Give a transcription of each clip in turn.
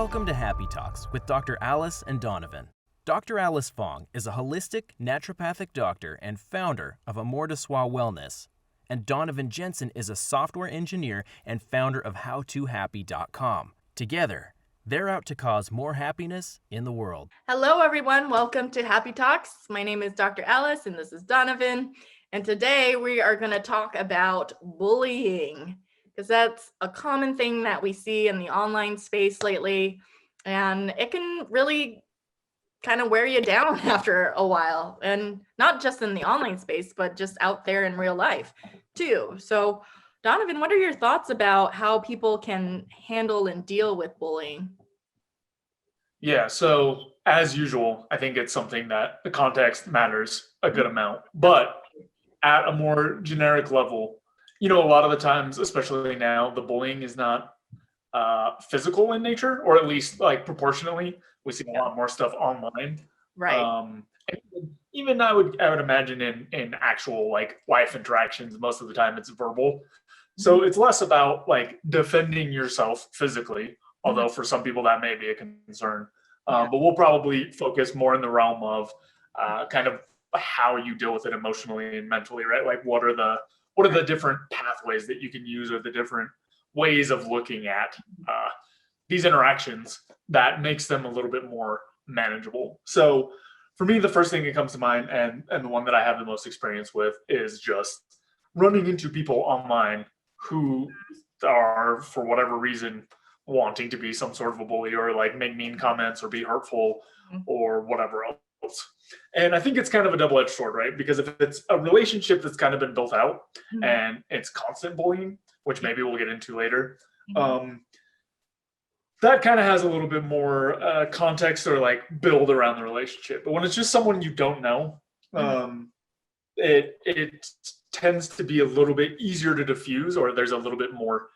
Welcome to Happy Talks with Dr. Alice and Donovan. Dr. Alice Fong is a holistic naturopathic doctor and founder of Amour de Soi Wellness. And Donovon Jenson is a software engineer and founder of HowToHappy.com. Together, they're out to cause more happiness in the world. Hello, everyone. Welcome to Happy Talks. My name is Dr. Alice, and this is Donovan. And today we are going to talk about bullying, because that's a common thing that we see in the online space lately. And it can really kind of wear you down after a while, and not just in the online space, but just out there in real life too. So Donovan, what are your thoughts about how people can handle and deal with bullying? Yeah, so as usual, I think it's something that the context matters a good amount. But at a more generic level, a lot of the times, especially now, the bullying is not physical in nature, or at least like proportionally. We see a lot more stuff online. Right. Even I would imagine in actual like life interactions, most of the time it's verbal. So it's less about like defending yourself physically, although for some people that may be a concern. But we'll probably focus more in the realm of kind of how you deal with it emotionally and mentally, right? Like what are the different pathways that you can use, or the different ways of looking at these interactions that makes them a little bit more manageable. So for me, the first thing that comes to mind, and the one that I have the most experience with, is just running into people online who are, for whatever reason, wanting to be some sort of a bully, or like make mean comments or be hurtful or whatever else. And I think it's kind of a double-edged sword, right? Because if it's a relationship that's kind of been built out and it's constant bullying, which maybe we'll get into later, that kind of has a little bit more context or like build around the relationship. But when it's just someone you don't know, it tends to be a little bit easier to diffuse, or there's a little bit more,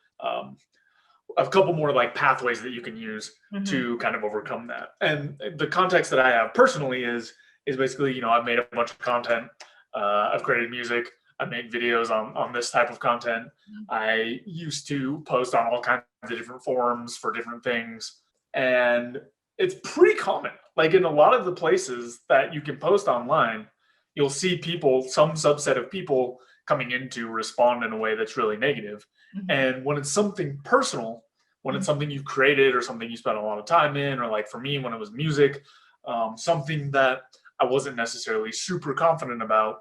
a couple more like pathways that you can use to kind of overcome that. And the context that I have personally is basically, I've made a bunch of content. I've created music. I make videos on this type of content. I used to post on all kinds of different forums for different things. And it's pretty common. Like in a lot of the places that you can post online, you'll see people, some subset of people, coming in to respond in a way that's really negative. And when it's something personal, when it's something you've created or something you spent a lot of time in, or like for me, when it was music, something that I wasn't necessarily super confident about,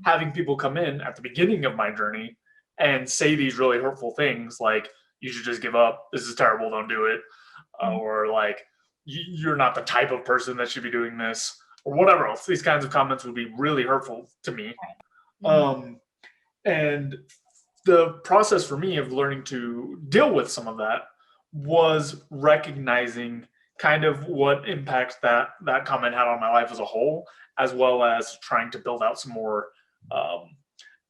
having people come in at the beginning of my journey and say these really hurtful things like, you should just give up, this is terrible, don't do it, or like, you're not the type of person that should be doing this, or whatever else. These kinds of comments would be really hurtful to me. And the process for me of learning to deal with some of that was recognizing kind of what impact that comment had on my life as a whole, as well as trying to build out some more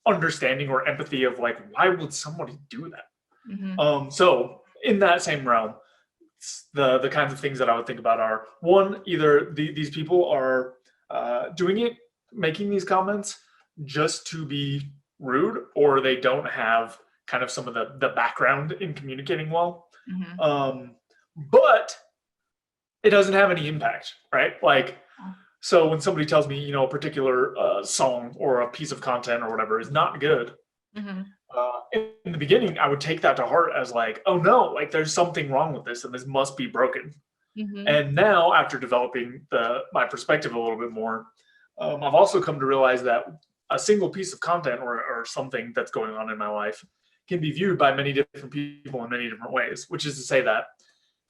understanding or empathy of like, why would somebody do that? So in that same realm, the kinds of things that I would think about are, one, either these people are doing it, making these comments just to be rude, or they don't have kind of some of the background in communicating well. But it doesn't have any impact, right? Like, so when somebody tells me, a particular song or a piece of content or whatever is not good, in the beginning, I would take that to heart as like, oh no, like there's something wrong with this and this must be broken. And now, after developing my perspective a little bit more, I've also come to realize that a single piece of content or something that's going on in my life can be viewed by many different people in many different ways, which is to say that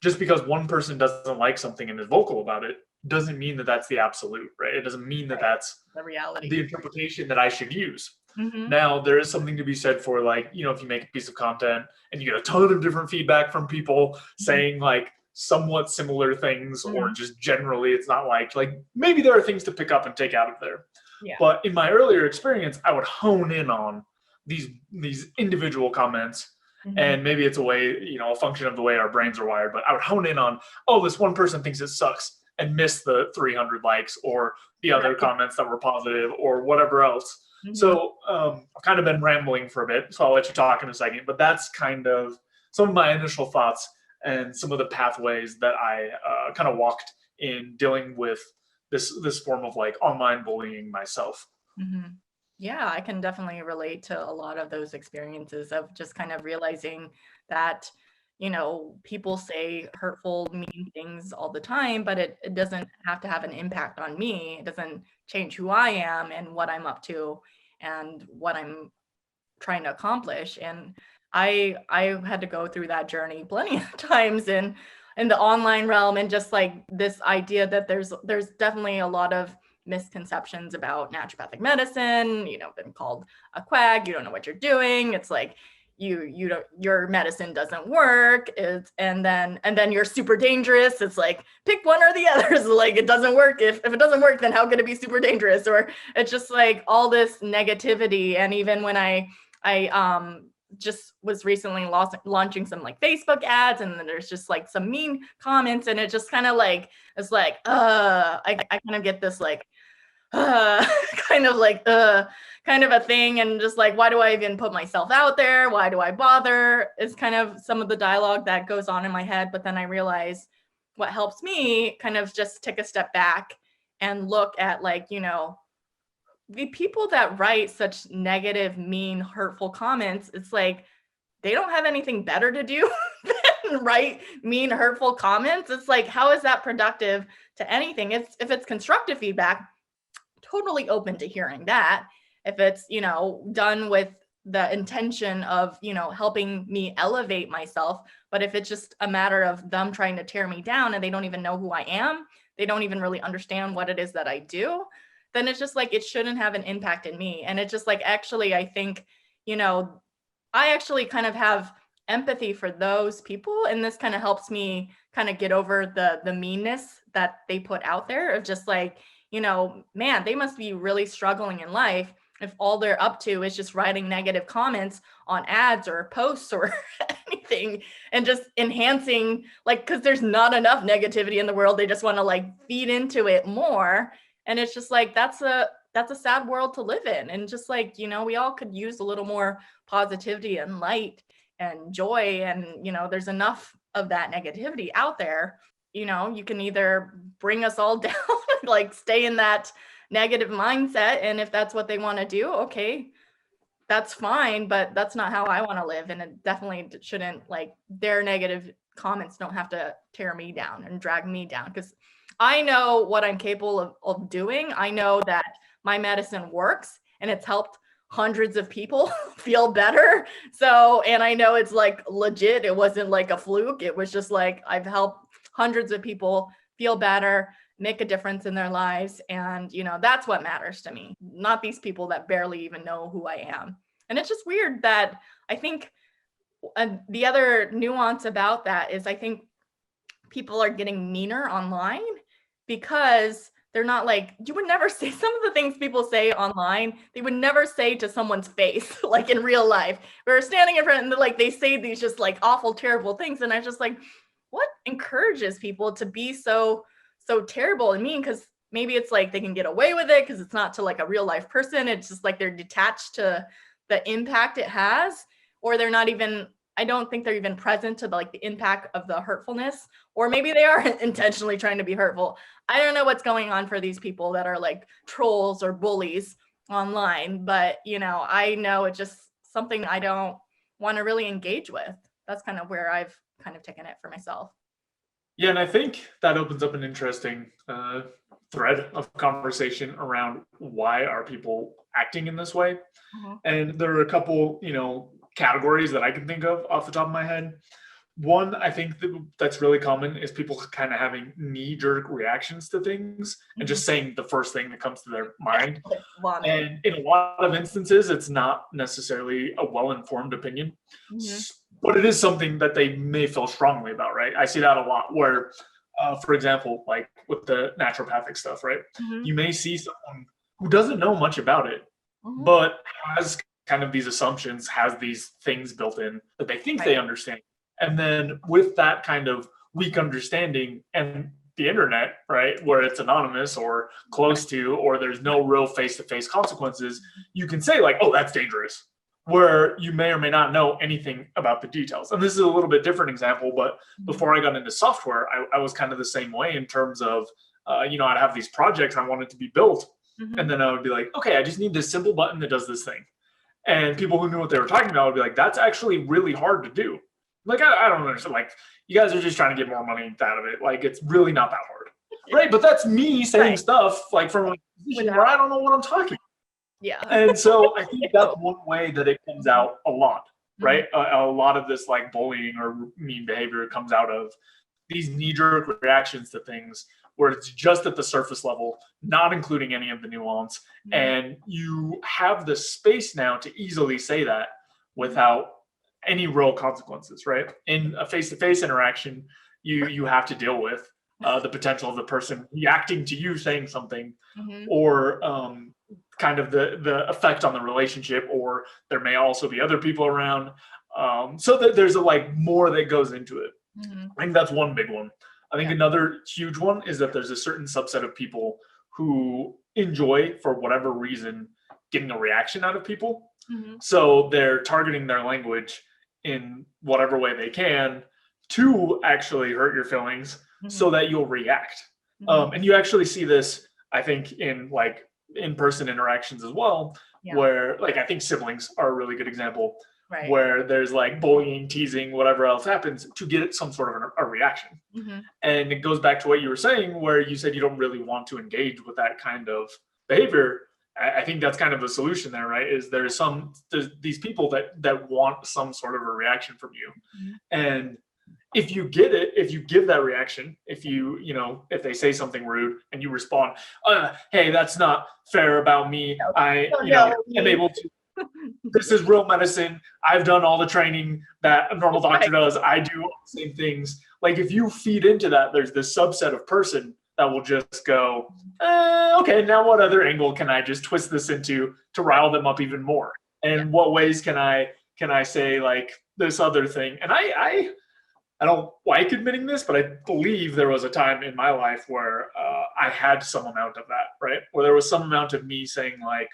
just because one person doesn't like something and is vocal about it doesn't mean that that's the absolute, right? It doesn't mean that that's the reality, the interpretation that I should use. Now, there is something to be said for like, if you make a piece of content and you get a ton of different feedback from people saying like somewhat similar things, or just generally it's not like maybe there are things to pick up and take out of there. But in my earlier experience, I would hone in on these individual comments. And maybe it's a way, a function of the way our brains are wired, but I would hone in on, oh, this one person thinks it sucks, and miss the 300 likes or the other comments that were positive or whatever else. So I've kind of been rambling for a bit, so I'll let you talk in a second, but that's kind of some of my initial thoughts and some of the pathways that I kind of walked in dealing with this form of like online bullying myself. Mm-hmm. Yeah, I can definitely relate to a lot of those experiences of just kind of realizing that, people say hurtful, mean things all the time, but it doesn't have to have an impact on me. It doesn't change who I am and what I'm up to and what I'm trying to accomplish. And I had to go through that journey plenty of times in the online realm, and just like this idea that there's definitely a lot of misconceptions about naturopathic medicine. Been called a quack, you don't know what you're doing. It's like you don't, your medicine doesn't work. And then you're super dangerous. It's like pick one or the other. It's like it doesn't work. If it doesn't work, then how could it be super dangerous? Or it's just like all this negativity. And even when I just was recently launching some like Facebook ads, and then there's just like some mean comments, and it just kind of like, it's like, I kind of get this like, kind of like, kind of a thing. And just like, why do I even put myself out there? Why do I bother? It's kind of some of the dialogue that goes on in my head. But then I realize what helps me kind of just take a step back and look at like, the people that write such negative, mean, hurtful comments. It's like, they don't have anything better to do than write mean, hurtful comments. It's like, how is that productive to anything? If it's constructive feedback, totally open to hearing that. If it's, done with the intention of, helping me elevate myself. But if it's just a matter of them trying to tear me down and they don't even know who I am, they don't even really understand what it is that I do, then it's just like, it shouldn't have an impact in me. And it's just like, actually, I think, I actually kind of have empathy for those people. And this kind of helps me kind of get over the meanness that they put out there of just like, man, they must be really struggling in life if all they're up to is just writing negative comments on ads or posts or anything, and just enhancing, like, because there's not enough negativity in the world. They just want to like feed into it more. And it's just like, that's a sad world to live in. And just like, we all could use a little more positivity and light and joy. And, there's enough of that negativity out there. You can either bring us all down, like stay in that negative mindset. And if that's what they want to do, okay, that's fine. But that's not how I want to live. And it definitely shouldn't, like, their negative comments don't have to tear me down and drag me down, because I know what I'm capable of doing. I know that my medicine works and it's helped hundreds of people feel better. So, and I know it's like legit. It wasn't like a fluke. It was just like, I've helped hundreds of people feel better, make a difference in their lives. And, that's what matters to me, not these people that barely even know who I am. And it's just weird that I think the other nuance about that is I think people are getting meaner online, because they're not like, you would never say some of the things people say online, they would never say to someone's face, like in real life. We're standing in front and like, they say these just like awful, terrible things. And I was just like, what encourages people to be so terrible and mean? Because maybe it's like they can get away with it because it's not to like a real life person. It's just like they're detached to the impact it has, or they're not even, I don't think they're even present to the impact of the hurtfulness, or maybe they are intentionally trying to be hurtful. I don't know what's going on for these people that are like trolls or bullies online, but I know it's just something I don't want to really engage with. That's kind of where I've kind of taken it for myself. Yeah, and I think that opens up an interesting thread of conversation around why are people acting in this way. Mm-hmm. And there are a couple, categories that I can think of off the top of my head. One, I think that's really common is people kind of having knee-jerk reactions to things and just saying the first thing that comes to their mind. And in a lot of instances, it's not necessarily a well-informed opinion, but it is something that they may feel strongly about, right? I see that a lot where, for example, like with the naturopathic stuff, right? You may see someone who doesn't know much about it, but has kind of these assumptions, has these things built in that they think they understand. And then with that kind of weak understanding and the internet, right, where it's anonymous or close to, or there's no real face-to-face consequences, you can say like, oh, that's dangerous. where you may or may not know anything about the details. And this is a little bit different example, but before I got into software, I was kind of the same way in terms of, I'd have these projects I wanted to be built. And then I would be like, okay, I just need this simple button that does this thing. And people who knew what they were talking about would be like, that's actually really hard to do. Like, I don't understand. Like, you guys are just trying to get more money out of it. Like, it's really not that hard. Right. But that's me saying stuff like from a position where I don't know what I'm talking about. Yeah. And so I think that's one way that it comes out a lot, right? A lot of this like bullying or mean behavior comes out of these knee-jerk reactions to things where it's just at the surface level, not including any of the nuance. And you have the space now to easily say that without any real consequences, right? In a face-to-face interaction, you have to deal with the potential of the person reacting to you saying something, or kind of the effect on the relationship, or there may also be other people around. So that there's more that goes into it. I think that's one big one. I think another huge one is that there's a certain subset of people who enjoy, for whatever reason, getting a reaction out of people. So they're targeting their language in whatever way they can to actually hurt your feelings so that you'll react. And you actually see this, I think, in like in-person interactions as well, where like I think siblings are a really good example, where there's like bullying, teasing, whatever else happens to get some sort of a reaction. And it goes back to what you were saying, where you said you don't really want to engage with that kind of behavior. I think that's kind of the solution there, right? Is there's these people that want some sort of a reaction from you. And if you get it, if you give that reaction, if if they say something rude and you respond, hey, that's not fair about me. I am able to, this is real medicine. I've done all the training that a normal doctor does. I do all the same things. Like if you feed into that, there's this subset of person that will just go, okay, now what other angle can I just twist this into to rile them up even more? And what ways can I say like this other thing? And I don't like admitting this, but I believe there was a time in my life where I had some amount of that, right? Where there was some amount of me saying like,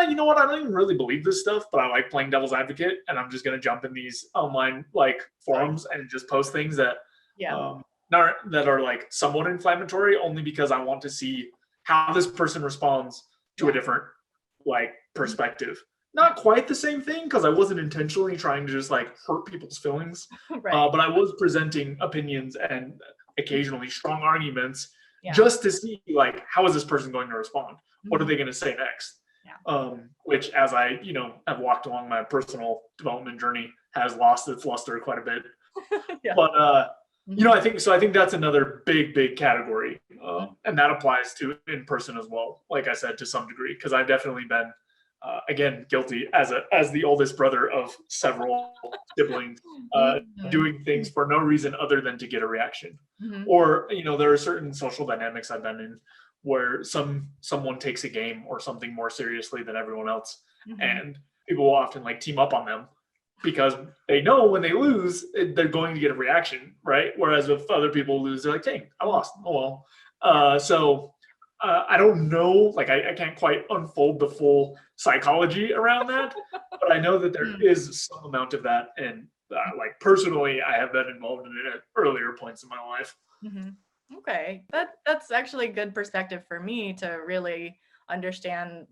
you know what? I don't even really believe this stuff, but I like playing devil's advocate, and I'm just going to jump in these online like forums and just post things that are like somewhat inflammatory, only because I want to see how this person responds to a different like perspective. Not quite the same thing, because I wasn't intentionally trying to just like hurt people's feelings, but I was presenting opinions and occasionally strong arguments just to see like, how is this person going to respond? What are they going to say next? Which, as I have walked along my personal development journey, has lost its luster quite a bit. But I think that's another big category, and that applies to in person as well. Like I said, to some degree, because I've definitely been again guilty as the oldest brother of several siblings, doing things for no reason other than to get a reaction. Or there are certain social dynamics I've been in where someone takes a game or something more seriously than everyone else, and people will often like team up on them because they know when they lose they're going to get a reaction, right? Whereas if other people lose, they're like, "Dang, I lost. Oh well." So I don't know, like I can't quite unfold the full psychology around that, but I know that there is some amount of that, and like personally, I have been involved in it at earlier points in my life. Okay, that's actually a good perspective for me to really understand.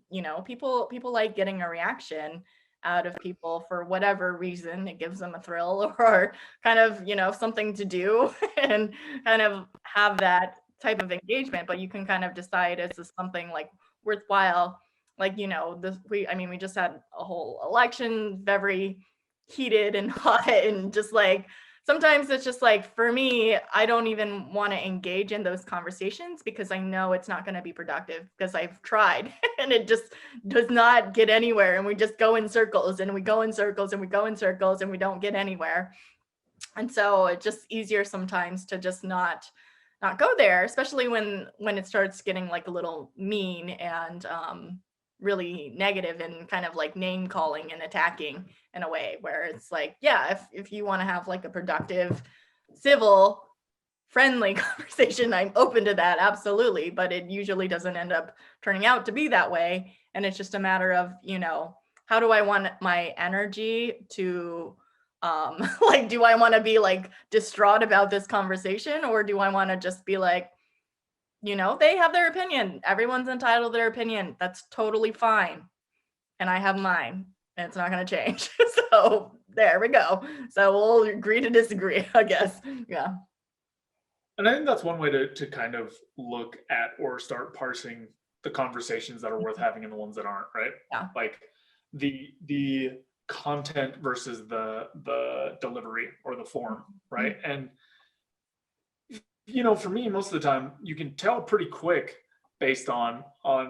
People like getting a reaction out of people for whatever reason. It gives them a thrill or kind of something to do and kind of have that type of engagement. But you can kind of decide, is this something like worthwhile? Like we just had a whole election, very heated and hot, and just like sometimes it's just like, for me, I don't even want to engage in those conversations because I know it's not going to be productive, because I've tried and it just does not get anywhere. And we just go in circles and we go in circles and we go in circles and we don't get anywhere. And so it's just easier sometimes to just not go there, especially when it starts getting like a little mean and really negative and kind of like name calling and attacking in a way where it's like, if you want to have like a productive, civil, friendly conversation, I'm open to that, absolutely. But it usually doesn't end up turning out to be that way. And it's just a matter of, how do I want my energy to like, do I want to be like distraught about this conversation, or do I want to just be like, they have their opinion. Everyone's entitled to their opinion. That's totally fine. And I have mine, and it's not going to change. So there we go. So we'll agree to disagree, I guess. Yeah. And I think that's one way to kind of look at or start parsing the conversations that are worth having and the ones that aren't, right? Yeah. Like the content versus the delivery or the form, right? And for me, most of the time, you can tell pretty quick based on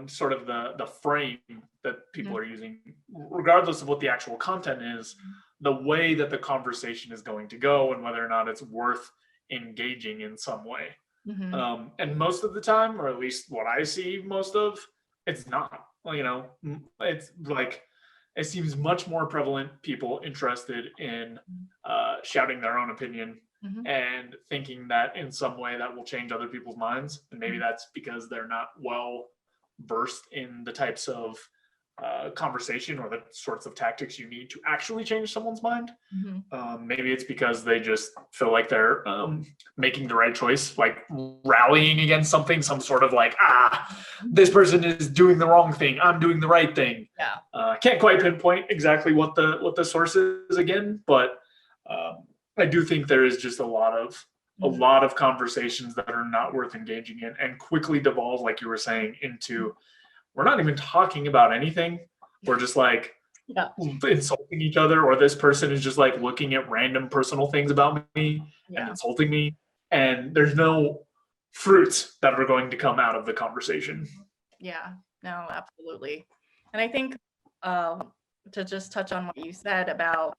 sort of the frame that people are using, regardless of what the actual content is, the way that the conversation is going to go and whether or not it's worth engaging in some way. And most of the time, or at least what I see most of, it's not. It's like, it seems much more prevalent people interested in shouting their own opinion and thinking that in some way that will change other people's minds. And maybe that's because they're not well versed in the types of conversation or the sorts of tactics you need to actually change someone's mind. Maybe it's because they just feel like they're making the right choice, like rallying against something, some sort of like, this person is doing the wrong thing, I'm doing the right thing. Can't quite pinpoint exactly what the source is again, but I do think there is just a lot of conversations that are not worth engaging in and quickly devolve, like you were saying, into we're not even talking about anything. We're just like insulting each other, or this person is just like looking at random personal things about me and insulting me. And there's no fruits that are going to come out of the conversation. Yeah, no, absolutely. And I think to just touch on what you said about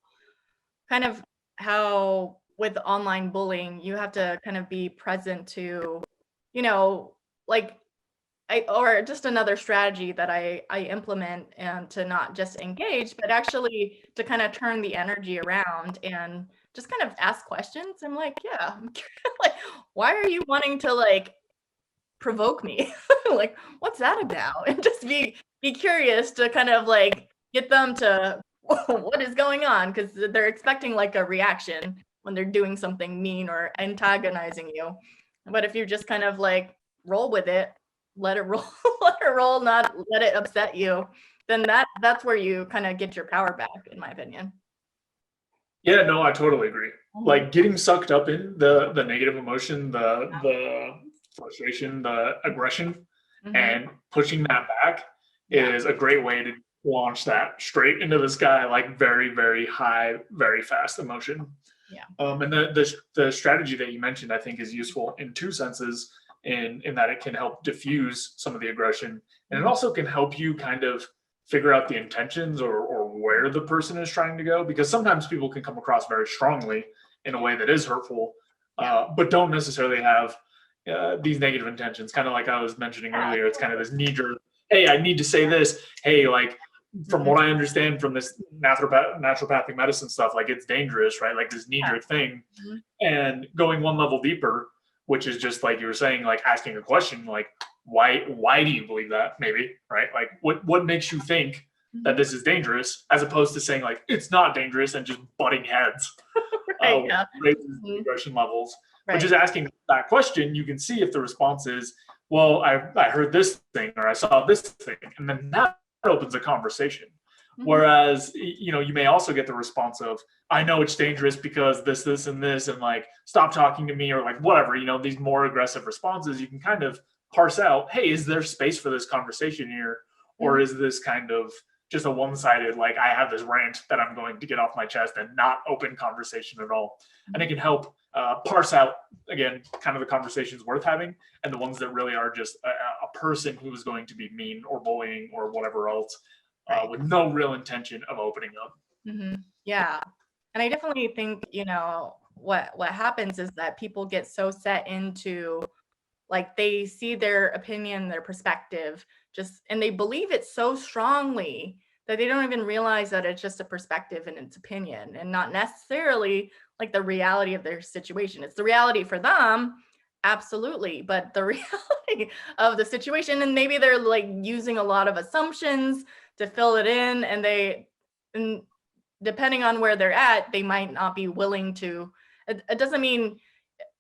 kind of how with online bullying, you have to kind of be present to, like, or just another strategy that I implement, and to not just engage, but actually to kind of turn the energy around and just kind of ask questions. I'm like, I'm like, why are you wanting to like provoke me? Like, what's that about? And just be curious to kind of like get them to what is going on, because they're expecting like a reaction when they're doing something mean or antagonizing you. But if you just kind of like roll with it, let it roll, not let it upset you, then that's where you kind of get your power back, in my opinion. Yeah, no, I totally agree. Like getting sucked up in the negative emotion, the frustration, the aggression, and pushing that back is a great way to launch that straight into the sky, like very, very high, very fast emotion. And the strategy that you mentioned, I think, is useful in two senses. In that it can help diffuse some of the aggression, and it also can help you kind of figure out the intentions or where the person is trying to go, because sometimes people can come across very strongly in a way that is hurtful, but don't necessarily have these negative intentions. Kind of like I was mentioning earlier, it's kind of this knee-jerk, hey, I need to say this, hey, like from what I understand from this naturopathic medicine stuff, like it's dangerous, right? Like this knee-jerk thing. And going one level deeper, which is just like you were saying, like asking a question, like, why do you believe that? Maybe, right? Like what makes you think that this is dangerous, as opposed to saying like, it's not dangerous and just butting heads. Raises the aggression levels. But just asking that question, you can see if the response is, well, I heard this thing, or I saw this thing. And then that opens a conversation. Whereas, you may also get the response of, I know it's dangerous because this, and this, and like, stop talking to me, or like, whatever, these more aggressive responses. You can kind of parse out, hey, is there space for this conversation here? Or is this kind of just a one-sided, like, I have this rant that I'm going to get off my chest and not open conversation at all? And it can help parse out, again, kind of the conversations worth having, and the ones that really are just a person who is going to be mean or bullying or whatever else. With no real intention of opening up. Yeah. And I definitely think, what happens is that people get so set into, like, they see their opinion, their perspective, and they believe it so strongly that they don't even realize that it's just a perspective and its opinion, and not necessarily like the reality of their situation. It's the reality for them, absolutely, but the reality of the situation, and maybe they're like using a lot of assumptions to fill it in, and depending on where they're at, they might not be willing to. It doesn't mean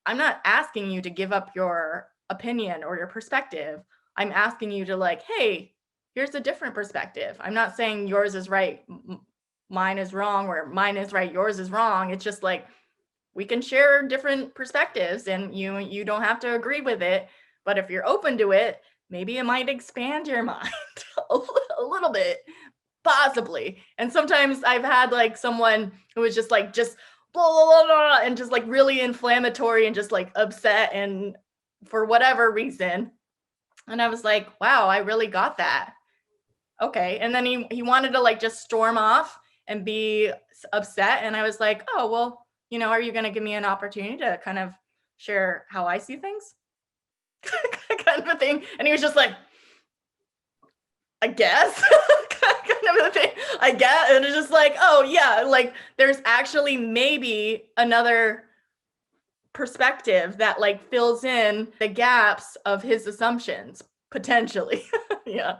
I'm not asking you to give up your opinion or your perspective. I'm asking you to like, hey, here's a different perspective. I'm not saying yours is right, mine is wrong, or mine is right, yours is wrong. It's just like, we can share different perspectives, and you don't have to agree with it. But if you're open to it, maybe it might expand your mind a little bit, possibly. And sometimes I've had like someone who was just blah, blah, blah, blah, and just like really inflammatory and just like upset and for whatever reason. And I was like, wow, I really got that. Okay. And then he wanted to like just storm off and be upset. And I was like, oh, well, are you going to give me an opportunity to kind of share how I see things? Kind of a thing. And he was just like, I guess. Kind of a thing. I guess. And it's just like, oh yeah, like there's actually maybe another perspective that like fills in the gaps of his assumptions, potentially. Yeah.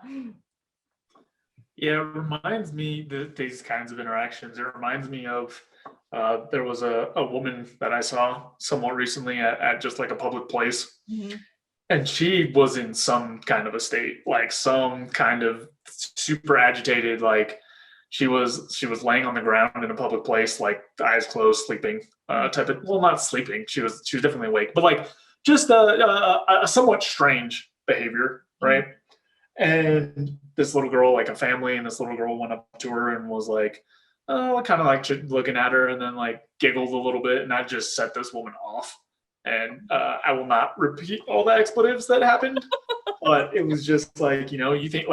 Yeah, it reminds me these kinds of interactions. It reminds me of there was a woman that I saw somewhat recently at just like a public place. Mm-hmm. And she was in some kind of a state, like some kind of super agitated, like she was laying on the ground in a public place, like eyes closed, sleeping, type of, well, not sleeping. She was definitely awake, but like just a somewhat strange behavior, right? And this little girl, like a family, and this little girl went up to her and was like, oh, kind of like looking at her, and then like giggled a little bit, and that just set this woman off. And I will not repeat all the expletives that happened, but it was just like, you think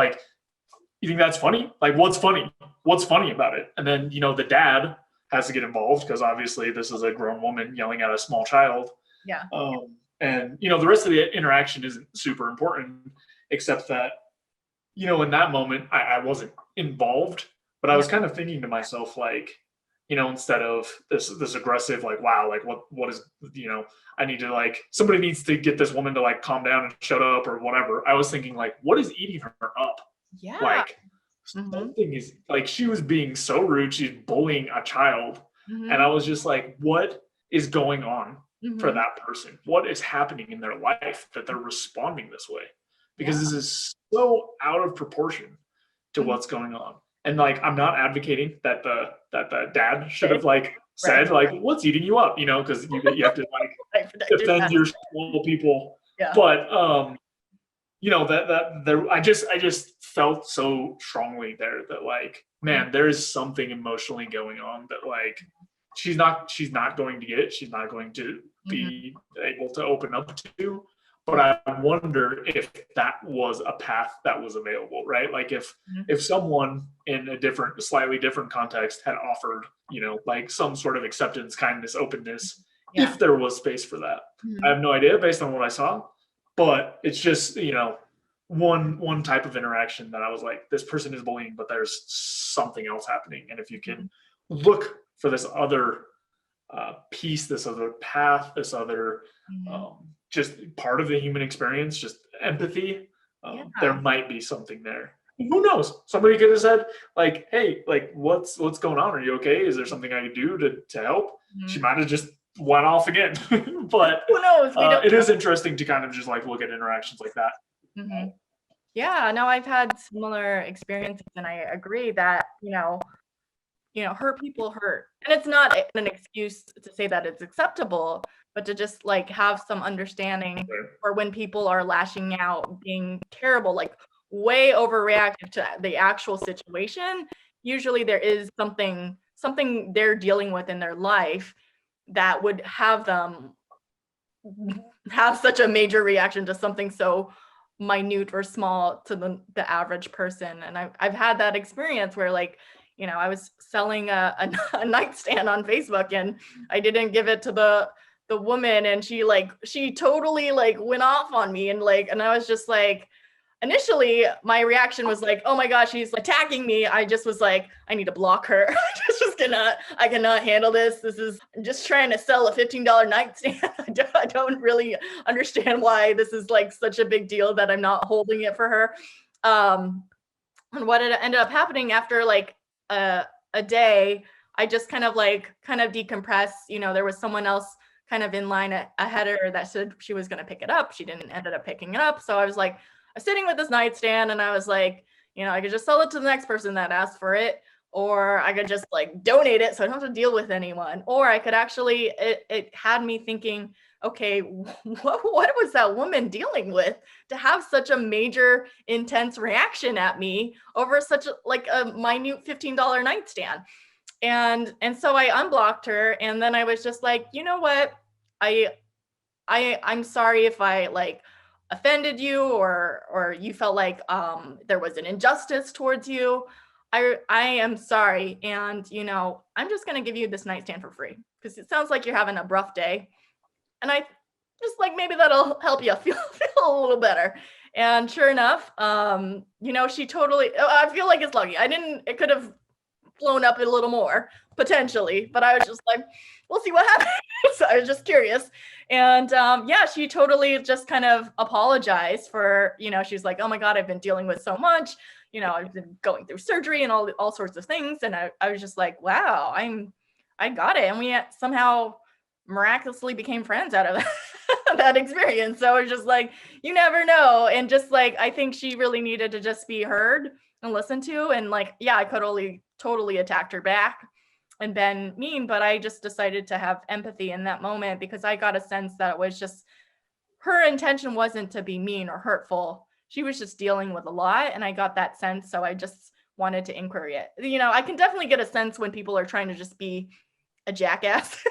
that's funny? Like, what's funny? What's funny about it? And then, the dad has to get involved because obviously this is a grown woman yelling at a small child. Yeah. And, the rest of the interaction isn't super important, except that, in that moment, I wasn't involved, but I was kind of thinking to myself, like, instead of this aggressive, like, wow, like what is, I need to like, somebody needs to get this woman to like calm down and shut up or whatever. I was thinking like, what is eating her up? Yeah. Like something is like, she was being so rude. She's bullying a child. Mm-hmm. And I was just like, what is going on mm-hmm. for that person? What is happening in their life that they're responding this way? Because this is so out of proportion to mm-hmm. what's going on. And like, I'm not advocating that the dad should have like said like, what's eating you up, because you have to like defend your small people. Yeah. But that there, I just felt so strongly there that like, man, there is something emotionally going on that like she's not going to get. She's not going to be able to open up to. But I wonder if that was a path that was available, right? Like if someone in a slightly different context had offered, like some sort of acceptance, kindness, openness, if there was space for that. I have no idea based on what I saw, but it's just, one type of interaction that I was like, this person is bullying, but there's something else happening. And if you can look for this other piece, this other path, this other just part of the human experience, just empathy, there might be something there. Who knows? Somebody could have said like, hey, like what's going on? Are you okay? Is there something I could do to help? She might have just went off again. But who knows? It is interesting to kind of just like look at interactions like that. Mm-hmm. Yeah, no, I've had similar experiences, and I agree that, hurt people hurt. And it's not an excuse to say that it's acceptable, but to just like have some understanding for when people are lashing out, being terrible, like way overreactive to the actual situation. Usually there is something they're dealing with in their life that would have them have such a major reaction to something so minute or small to the average person. And I've had that experience where like, I was selling a nightstand on Facebook, and I didn't give it to the woman, and she totally like went off on me, and I was just like, initially my reaction was like, oh my gosh, she's attacking me. I just was like, I need to block her. I cannot handle this. I'm just trying to sell a $15 nightstand. I don't really understand why this is like such a big deal that I'm not holding it for her. And what ended up happening after like a day, I just kind of decompressed. You know, there was someone else kind of in line ahead of her that said she was going to pick it up. She didn't ended up picking it up. So I was like, I was sitting with this nightstand and I was like, you know, I could just sell it to the next person that asked for it, or I could just like donate it so I don't have to deal with anyone. Or I could actually, it had me thinking, okay, what was that woman dealing with to have such a major, intense reaction at me over such a minute $15 nightstand? And so I unblocked her, and then I was just like, you know what? I'm sorry if I like offended you, or you felt like there was an injustice towards you. I am sorry, and you know, I'm just gonna give you this nightstand for free because it sounds like you're having a rough day, and I just like maybe that'll help you feel a little better. And sure enough, you know, she totally. I feel like it's lucky. It could have blown up a little more potentially, but I was just like, we'll see what happens. So I was just curious. And yeah, she totally just kind of apologized for, you know, she's like, oh my God, I've been dealing with so much, you know, I've been going through surgery and all sorts of things. And I was just like, wow, I got it. And we somehow miraculously became friends out of that experience. So it's just like, you never know. And just like, I think she really needed to just be heard and listened to. And like, yeah, I could only totally attacked her back and been mean, but I just decided to have empathy in that moment because I got a sense that it was just, her intention wasn't to be mean or hurtful. She was just dealing with a lot. And I got that sense. So I just wanted to inquiry it. You know, I can definitely get a sense when people are trying to just be a jackass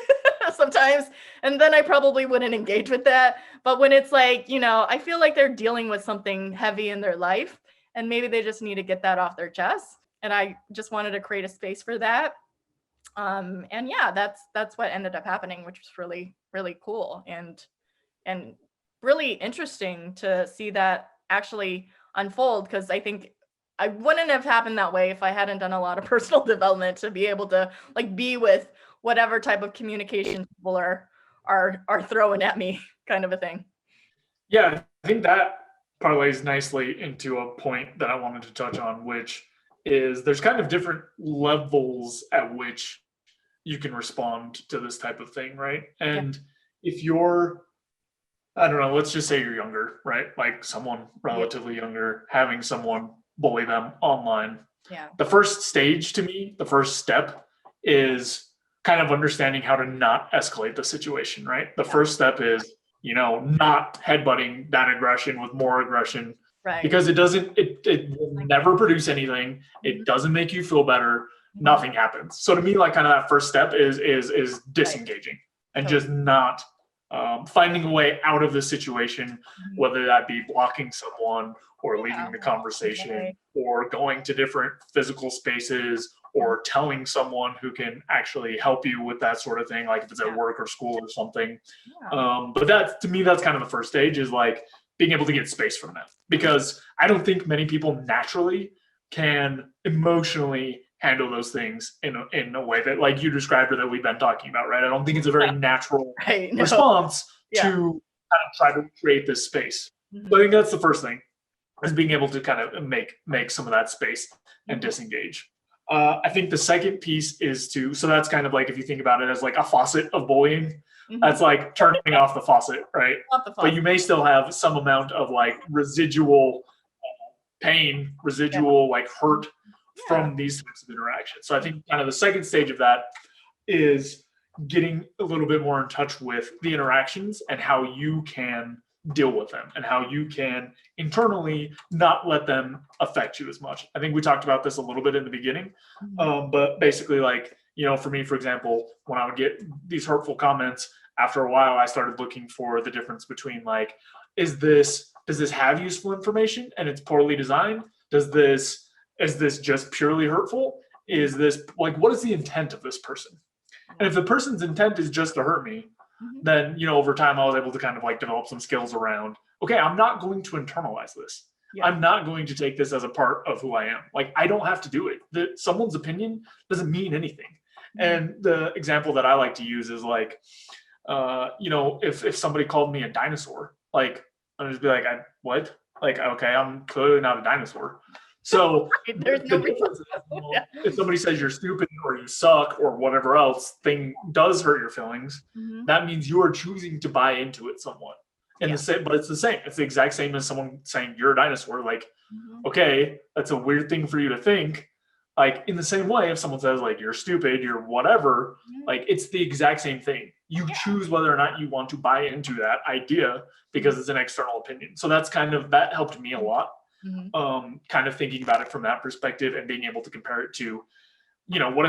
sometimes, and then I probably wouldn't engage with that. But when it's like, you know, I feel like they're dealing with something heavy in their life and maybe they just need to get that off their chest. And I just wanted to create a space for that. And yeah, that's what ended up happening, which was really, really cool and really interesting to see that actually unfold, because I think I wouldn't have happened that way if I hadn't done a lot of personal development to be able to like be with whatever type of communication people are throwing at me, kind of a thing. Yeah, I think that parlays nicely into a point that I wanted to touch on, which is there's kind of different levels at which you can respond to this type of thing, right? And if you're, I don't know, let's just say you're younger, right? Like someone relatively younger, having someone bully them online. Yeah. The first stage to me, the first step is kind of understanding how to not escalate the situation, right? The first step is, you know, not headbutting that aggression with more aggression, Right. because it will never produce anything. It doesn't make you feel better. Nothing happens. So to me, like kind of that first step is disengaging and just not finding a way out of the situation, whether that be blocking someone or leaving the conversation or going to different physical spaces or telling someone who can actually help you with that sort of thing, like if it's at work or school or something. But that, to me, that's kind of the first stage, is like being able to get space from that, because I don't think many people naturally can emotionally handle those things in a way that, like you described, or that we've been talking about, right? I don't think it's a very natural response to kind of try to create this space. So I think that's the first thing, is being able to kind of make some of that space and disengage. I think the second piece is so that's kind of like, if you think about it as like a faucet of bullying, that's like turning off the faucet, right? But you may still have some amount of like residual pain, residual like hurt from these types of interactions. So I think kind of the second stage of that is getting a little bit more in touch with the interactions and how you can deal with them and how you can internally not let them affect you as much. I think we talked about this a little bit in the beginning, but basically, like, you know, for me, for example, when I would get these hurtful comments, after a while, I started looking for the difference between like, does this have useful information and it's poorly designed? Is this just purely hurtful? Is this like, what is the intent of this person? And if the person's intent is just to hurt me, then, you know, over time I was able to kind of like develop some skills around, okay, I'm not going to internalize this. I'm not going to take this as a part of who I am. Like, I don't have to do it. Someone's opinion doesn't mean anything. And the example that I like to use is like, you know, if somebody called me a dinosaur, like, I'd just be like, what? Like, okay, I'm clearly not a dinosaur. So There's the no reason. difference is, Yeah. if somebody says you're stupid or you suck or whatever else thing does hurt your feelings, that means you are choosing to buy into it somewhat. And the same, but it's the same. It's the exact same as someone saying you're a dinosaur. Like, okay, that's a weird thing for you to think. Like, in the same way, if someone says like you're stupid, you're whatever, like it's the exact same thing. You choose whether or not you want to buy into that idea because it's an external opinion. So that's kind of, that helped me a lot. Kind of thinking about it from that perspective and being able to compare it to, you know, what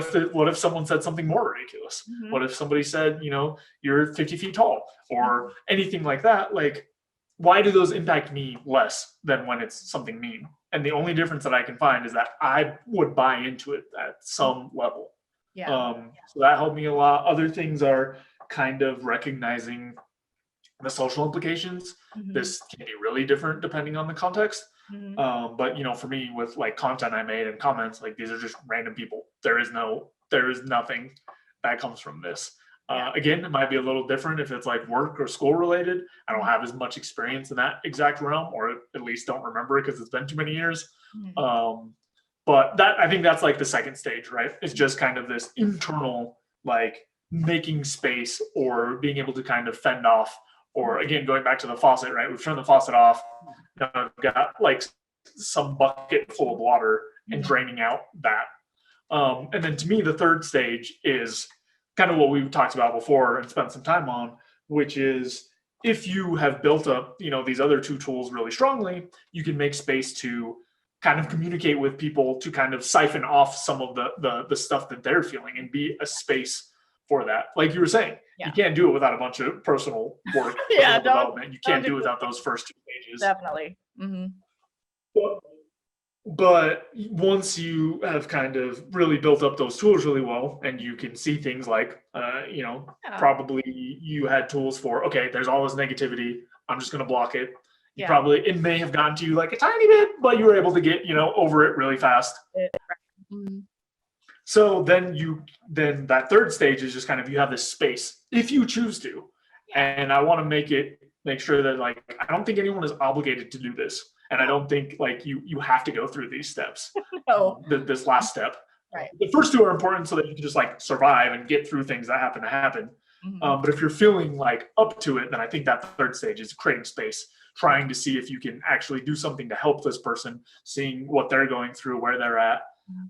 if someone said something more ridiculous? What if somebody said, you know, you're 50 feet tall or anything like that? Like, why do those impact me less than when it's something mean? And the only difference that I can find is that I would buy into it at some level. So that helped me a lot. Other things are kind of recognizing the social implications. This can be really different depending on the context. But you know, for me, with like content I made and comments, like these are just random people. There is nothing that comes from this. Again, it might be a little different if it's like work or school related. I don't have as much experience in that exact realm, or at least don't remember it because it's been too many years. But that, I think that's like the second stage, right? It's just kind of this internal, like making space or being able to kind of fend off, or again, going back to the faucet, right? We've turned the faucet off. I've got like some bucket full of water and draining out that. And then to me, the third stage is kind of what we've talked about before and spent some time on, which is if you have built up, you know, these other two tools really strongly, you can make space to kind of communicate with people to kind of siphon off some of the stuff that they're feeling and be a space for that. Like you were saying, you can't do it without a bunch of personal work, personal development. You can't do it without those first two stages. Definitely. But once you have kind of really built up those tools really well, and you can see things like, you know, probably you had tools for, okay, there's all this negativity, I'm just going to block it. Probably, it may have gotten to you like a tiny bit, but you were able to get, you know, over it really fast. So then that third stage is just kind of, you have this space if you choose to. And I want to make sure that like, I don't think anyone is obligated to do this. And I don't think like you have to go through these steps. This last step. Right. The first two are important so that you can just like survive and get through things that happen to happen. But if you're feeling like up to it, then I think that third stage is creating space, trying to see if you can actually do something to help this person, seeing what they're going through, where they're at,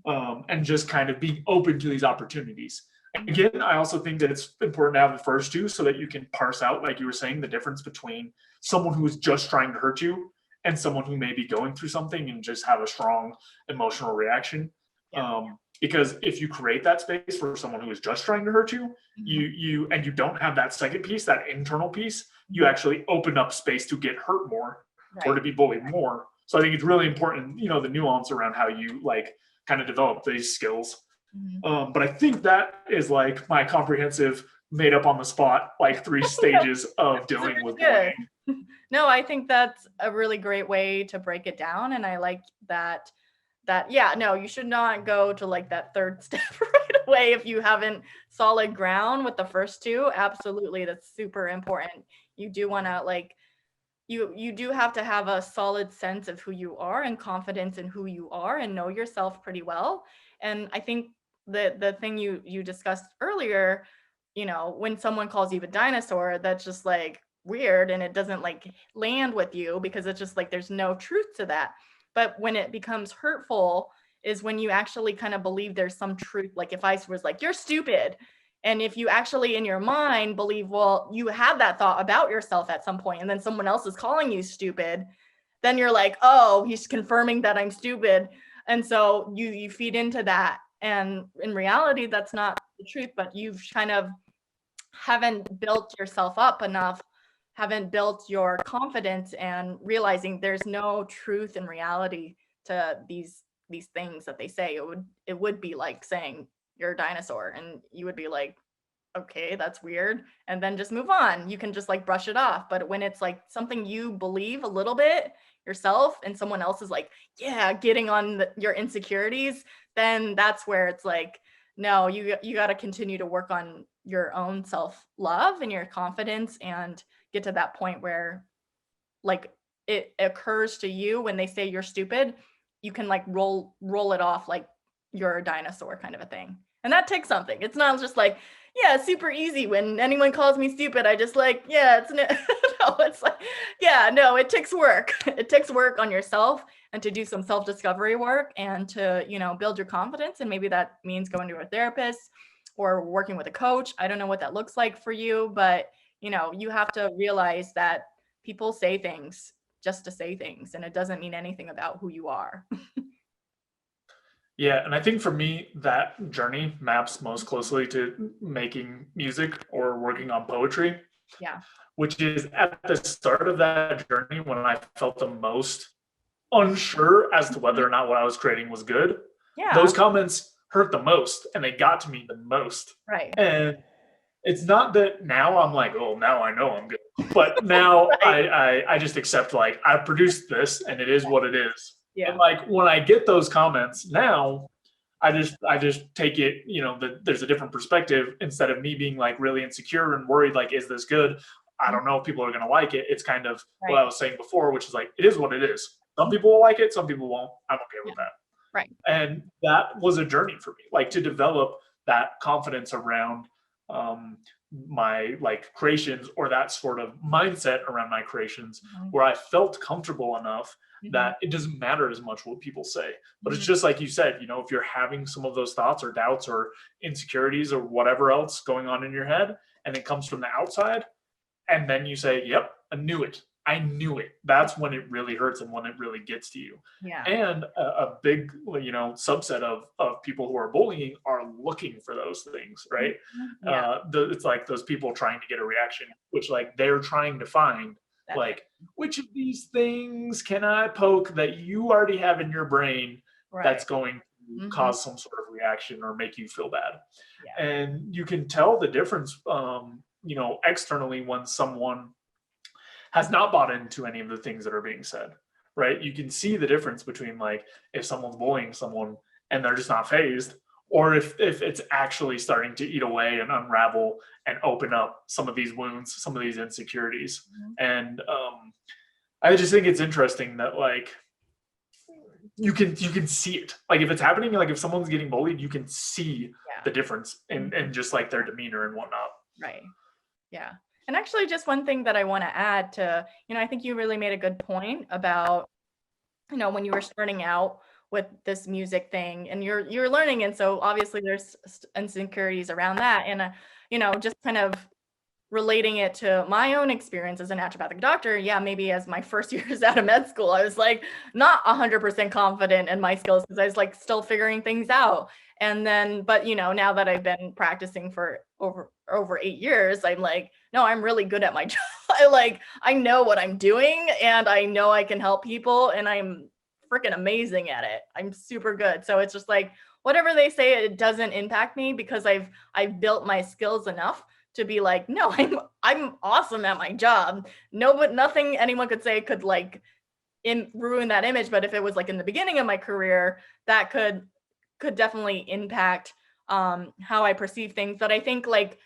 and just kind of being open to these opportunities. Again, I also think that it's important to have the first two so that you can parse out, like you were saying, the difference between someone who is just trying to hurt you and someone who may be going through something and just have a strong emotional reaction. Because if you create that space for someone who is just trying to hurt you, you don't have that second piece, that internal piece, you actually open up space to get hurt more or to be bullied more. So I think it's really important, you know, the nuance around how you like kind of develop these skills. But I think that is like my comprehensive, made up on the spot, like 3 stages of dealing with bullying. No, I think that's a really great way to break it down. And I like that, you should not go to like that third step right away if you haven't solid ground with the first two. Absolutely. That's super important. You do want to like, you do have to have a solid sense of who you are and confidence in who you are and know yourself pretty well. And I think the thing you discussed earlier, you know, when someone calls you a dinosaur, that's just like weird and it doesn't like land with you because it's just like there's no truth to that. But when it becomes hurtful is when you actually kind of believe there's some truth. Like if I was like, you're stupid. And if you actually in your mind believe, well, you had that thought about yourself at some point and then someone else is calling you stupid, then you're like, oh, he's confirming that I'm stupid. And so you feed into that. And in reality, that's not the truth, but you've kind of haven't built yourself up enough, haven't built your confidence and realizing there's no truth and reality to these things that they say. It would be like saying you're a dinosaur and you would be like, okay, that's weird. And then just move on. You can just like brush it off. But when it's like something you believe a little bit yourself and someone else is like, yeah, getting on your insecurities, then that's where it's like, no, you got to continue to work on your own self-love and your confidence and get to that point where like it occurs to you when they say you're stupid, you can like roll it off like you're a dinosaur kind of a thing. And that takes something. It's not just like, yeah, it's super easy. When anyone calls me stupid, I just like, yeah, it's no, it's like, yeah, no, it takes work. It takes work on yourself and to do some self-discovery work and to, you know, build your confidence. And maybe that means going to a therapist or working with a coach. I don't know what that looks like for you, but, you know, you have to realize that people say things just to say things, and it doesn't mean anything about who you are. Yeah, and I think for me, that journey maps most closely to making music or working on poetry, Yeah. which is at the start of that journey when I felt the most unsure as to whether or not what I was creating was good. Yeah. Those comments hurt the most and they got to me the most. Right. And it's not that now I'm like, oh, now I know I'm good. But now Right. I just accept, like, I produced this and it is what it is. Yeah. And like when I get those comments now, I just take it, you know, that there's a different perspective. Instead of me being like really insecure and worried, like, is this good? I don't know if people are gonna like it. It's kind of what I was saying before, which is like, it is what it is. Some people will like it, some people won't. I'm okay with that. Right. And that was a journey for me, like to develop that confidence around my like creations, or that sort of mindset around my creations, where I felt comfortable enough that it doesn't matter as much what people say. But it's just like you said, you know, if you're having some of those thoughts or doubts or insecurities or whatever else going on in your head, and it comes from the outside, and then you say, yep, I knew it. I knew it. That's when it really hurts and when it really gets to you. Yeah. And a big, you know, subset of people who are bullying are looking for those things, right? Yeah. It's like those people trying to get a reaction, which like they're trying to find, like, which of these things can I poke that you already have in your brain that's going to cause some sort of reaction or make you feel bad. Yeah. And you can tell the difference, you know, externally when someone has not bought into any of the things that are being said, right? You can see the difference between like if someone's bullying someone and they're just not phased, or if it's actually starting to eat away and unravel and open up some of these wounds, some of these insecurities. And I just think it's interesting that like you can see it. Like if it's happening, like if someone's getting bullied, you can see the difference in just like their demeanor and whatnot. Right. Yeah. And actually, just one thing that I want to add to, you know, I think you really made a good point about, you know, when you were starting out with this music thing and you're learning. And so obviously there's insecurities around that. And, you know, just kind of relating it to my own experience as a naturopathic doctor. Yeah, maybe as my first years out of med school, I was like not 100% confident in my skills because I was like still figuring things out. And then, but you know, now that I've been practicing for over 8 years, I'm like, no, I'm really good at my job. I know what I'm doing and I know I can help people and I'm freaking amazing at it. I'm super good. So it's just like, whatever they say, it doesn't impact me because I've built my skills enough to be like, no, I'm awesome at my job. No, but nothing anyone could say could like ruin that image. But if it was like in the beginning of my career, that could definitely impact how I perceive things. But I think like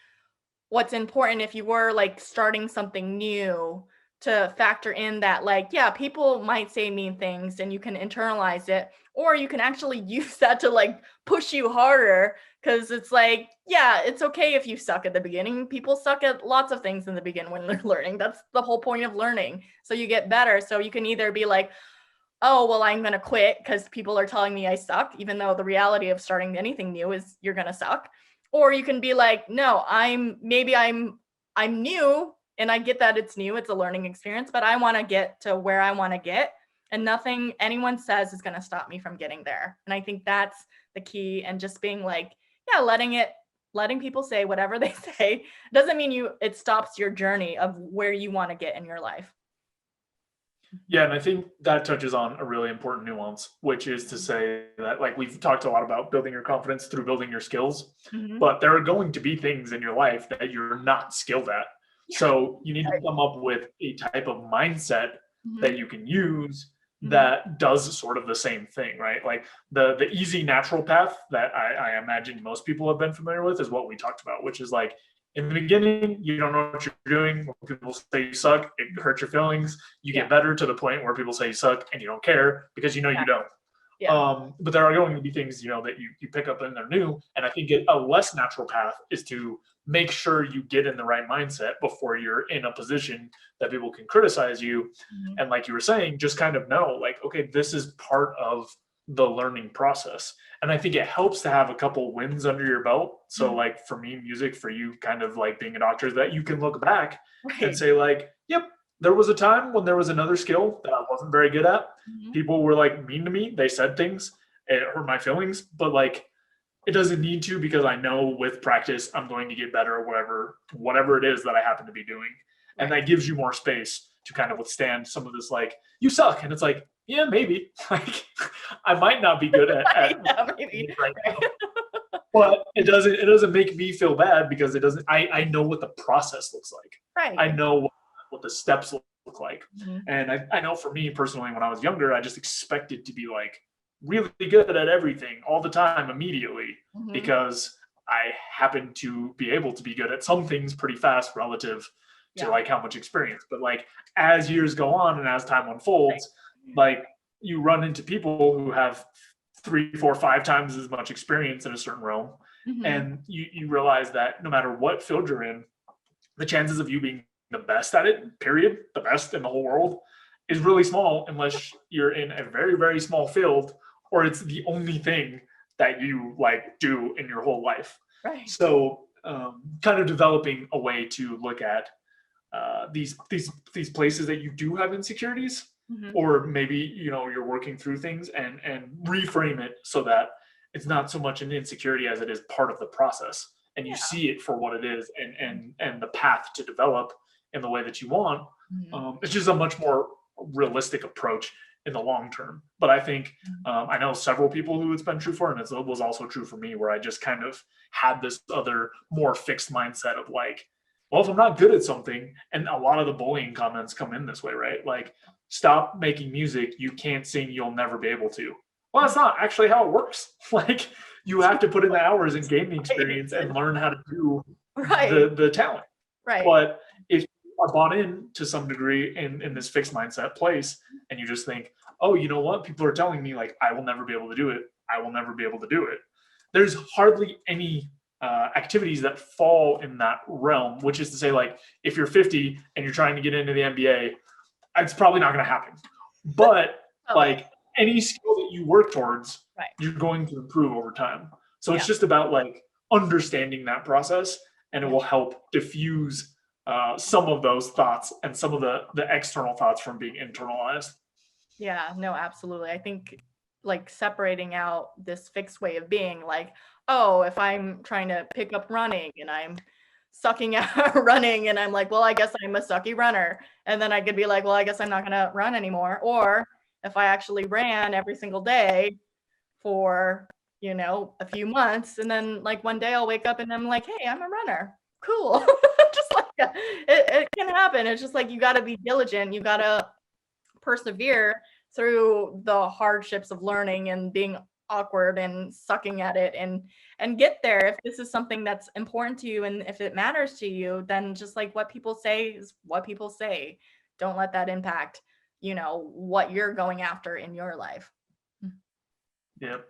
what's important if you were like starting something new to factor in that like, yeah, people might say mean things and you can internalize it, or you can actually use that to like push you harder. Cause it's like, yeah, it's okay if you suck at the beginning. People suck at lots of things in the beginning when they're learning. That's the whole point of learning. So you get better. So you can either be like, oh, well, I'm going to quit because people are telling me I suck, even though the reality of starting anything new is you're going to suck. Or you can be like, no, I'm new and I get that it's new. It's a learning experience, but I want to get to where I want to get and nothing anyone says is going to stop me from getting there. And I think that's the key. And just being like, yeah, letting people say whatever they say doesn't mean it stops your journey of where you want to get in your life. Yeah, and I think that touches on a really important nuance, which is to say that like we've talked a lot about building your confidence through building your skills, but there are going to be things in your life that you're not skilled at. So you need to come up with a type of mindset that you can use that does sort of the same thing, right? Like the easy natural path that I imagine most people have been familiar with is what we talked about, which is like in the beginning, you don't know what you're doing. When people say you suck, it hurts your feelings. You get better to the point where people say you suck and you don't care because you know you don't. But there are going to be things, that you pick up and they're new. And I think a less natural path is to make sure you get in the right mindset before you're in a position that people can criticize you. And like you were saying, just kind of know, like, okay, this is part of the learning process. And I think it helps to have a couple wins under your belt. So like for me, music, for you, kind of like being a doctor, is that you can look back and say like, yep, there was a time when there was another skill that I wasn't very good at. People were like mean to me. They said things, it hurt my feelings, but like, it doesn't need to, because I know with practice, I'm going to get better or whatever it is that I happen to be doing. And that gives you more space to kind of withstand some of this, like, you suck. And it's like, yeah, maybe, like, I might not be good at maybe. Right now. But it doesn't make me feel bad, because I know what the process looks like. Right. I know what the steps look like. And I know for me personally, when I was younger, I just expected to be like really good at everything all the time immediately, because I happened to be able to be good at some things pretty fast relative to like how much experience. But like as years go on and as time unfolds, like you run into people who have 3, 4, 5 times as much experience in a certain realm. And you realize that no matter what field you're in, the chances of you being the best at it, period, the best in the whole world, is really small, unless you're in a very, very small field, or it's the only thing that you like do in your whole life. Right. So kind of developing a way to look at these places that you do have insecurities, or maybe, you're working through things, and reframe it so that it's not so much an insecurity as it is part of the process, and you see it for what it is, and the path to develop in the way that you want. It's just a much more realistic approach in the long term. But I think I know several people who it's been true for, and it was also true for me, where I just kind of had this other more fixed mindset of like, well, if I'm not good at something, and a lot of the bullying comments come in this way, right? Like, stop making music, you can't sing, you'll never be able to. Well, that's not actually how it works. Like, you have to put in the hours and gain the experience and learn how to do the talent. Right. But if you are bought in to some degree in this fixed mindset place, and you just think, oh, you know what? People are telling me like, I will never be able to do it. I will never be able to do it. There's hardly any activities that fall in that realm, which is to say, like, if you're 50 and you're trying to get into the NBA, it's probably not going to happen. But like any skill that you work towards, you're going to improve over time. So it's just about like understanding that process, and it will help diffuse some of those thoughts and some of the external thoughts from being internalized. Yeah, no, absolutely. I think like separating out this fixed way of being, like, oh, if I'm trying to pick up running and I'm sucking at running, and I'm like, well, I guess I'm a sucky runner. And then I could be like, well, I guess I'm not going to run anymore. Or if I actually ran every single day for, a few months, and then like one day I'll wake up and I'm like, hey, I'm a runner. Cool. Just like it can happen. It's just like, you got to be diligent. You got to persevere through the hardships of learning and being awkward and sucking at it, and get there. If this is something that's important to you, and if it matters to you, then just like what people say is what people say. Don't let that impact, what you're going after in your life. Yep.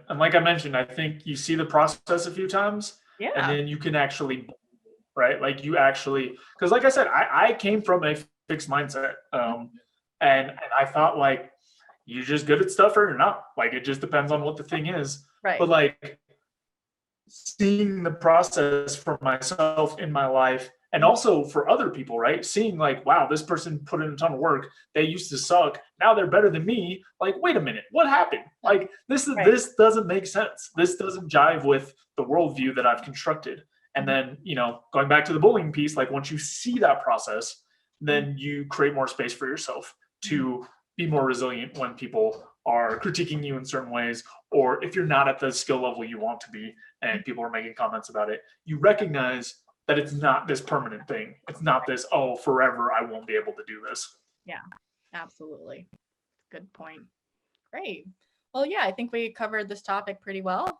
And like I mentioned, I think you see the process a few times, and then you can actually, right? Like you actually, because like I said, I came from a fixed mindset, and I thought like, you're just good at stuff or you're not. Like, it just depends on what the thing is. Right. But like seeing the process for myself in my life, and also for other people, right? Seeing like, wow, this person put in a ton of work. They used to suck. Now they're better than me. Like, wait a minute, what happened? Like, this doesn't make sense. This doesn't jive with the worldview that I've constructed. And then, going back to the bullying piece, like once you see that process, then you create more space for yourself to be more resilient when people are critiquing you in certain ways, or if you're not at the skill level you want to be and people are making comments about it, you recognize that it's not this permanent thing. It's not this, oh, forever I won't be able to do this. Yeah, absolutely. Good point. Great. Well, yeah, I think we covered this topic pretty well.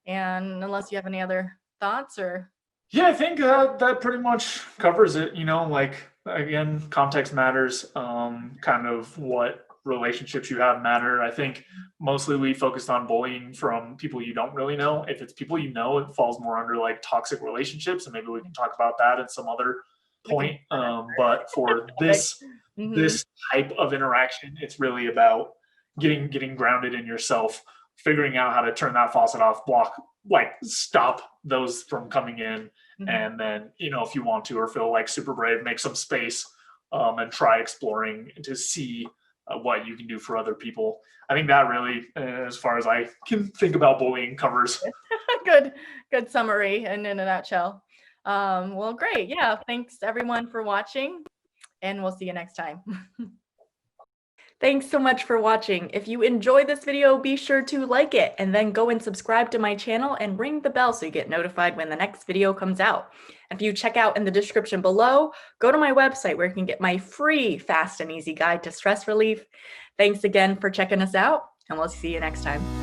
And unless you have any other thoughts or... Yeah, I think that pretty much covers it. Like, again, context matters. Kind of what relationships you have matter. I think mostly we focused on bullying from people you don't really know. If it's people you know, it falls more under like toxic relationships, and maybe we can talk about that at some other point. But for this type of interaction, it's really about getting grounded in yourself, figuring out how to turn that faucet off, block, like stop those from coming in. And then, if you want to or feel like super brave, make some space and try exploring to see what you can do for other people. I think that really, as far as I can think about bullying, covers. Good summary and in a nutshell. Well, great. Yeah. Thanks everyone for watching, and we'll see you next time. Thanks so much for watching. If you enjoyed this video, be sure to like it and then go and subscribe to my channel and ring the bell so you get notified when the next video comes out. And if you check out in the description below, go to my website where you can get my free fast and easy guide to stress relief. Thanks again for checking us out, and we'll see you next time.